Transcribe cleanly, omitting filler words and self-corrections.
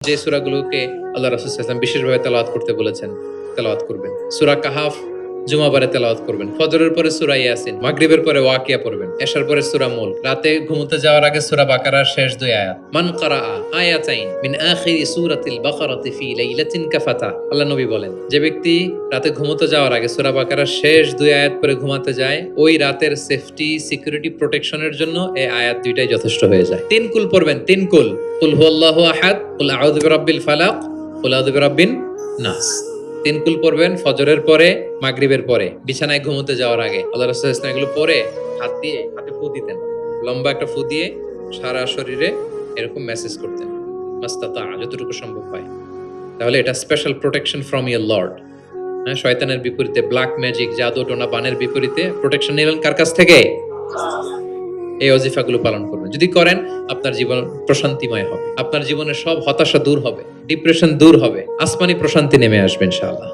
যে সূরাগুলোকে আল্লাহ রাসূল সাল্লাল্লাহু আলাইহি ওয়াসাল্লাম বিশেষভাবে তেলাওয়াত করতে বলেছেন, তেলাওয়াত করবেন। সূরা কাহাফ জুমাবারে তেলাওয়াত করবেন। ফজরের পরে সূরা ইয়াসিন, মাগরিবের পরে ওয়াকিয়া পড়বেন, এশার পরে সূরা মুলক, রাতে ঘুমোতে যাওয়ার আগে সূরা বাকারার শেষ 2 আয়াত। মান ক্বারাআ আয়াতাইন মিন আখিরি সূরাতিল বাকারাতি ফি লাইলাতিন কাফাতা। আল্লাহ নবী বলেন, যে ব্যক্তি রাতে ঘুমোতে যাওয়ার আগে সূরা বাকারার শেষ 2 আয়াত পরে ঘুমাতে যায়, ওই রাতের সেফটি, সিকিউরিটি, প্রোটেকশনের জন্য এই আয়াত দুইটাই যথেষ্ট হয়ে যায়। 3 কুল পড়বেন, 3 কুল। কুল হুয়াল্লাহু আহাদ, কুল আউযু বিরাব্বিল ফালাক, কুল আউযু বিরাব্বিন নাস। 3 কুল পড়বেন ফজরের পরে, মাগরিবের পরে, বিছানায় ঘুমোতে যাওয়ার আগে। আল্লাহ রাসূল সাল্লাল্লাহু আলাইহি ওয়াসাল্লাম এগুলো পরে হাতে ফু দিতেন, লম্বা একটা ফু দিয়ে সারা শরীরে এরকম মেসেজ করতেন, মাস্তাতা, যতটুকু সম্ভব হয়। তাহলে এটা special protection from your Lord. হ্যাঁ, শয়তানের বিপরীতে, ব্ল্যাক ম্যাজিক, জাদু টোনা বানের বিপরীতে প্রোটেকশন নিলেন কার কাছ থেকে? এই ওজিফাগুলো পালন করবেন। যদি করেন, আপনার জীবন প্রশান্তিময় হবে, আপনার জীবনের সব হতাশা দূর হবে, ডিপ্রেশন দূর হবে, আসমানি প্রশান্তি নেমে আসবে ইনশাআল্লাহ।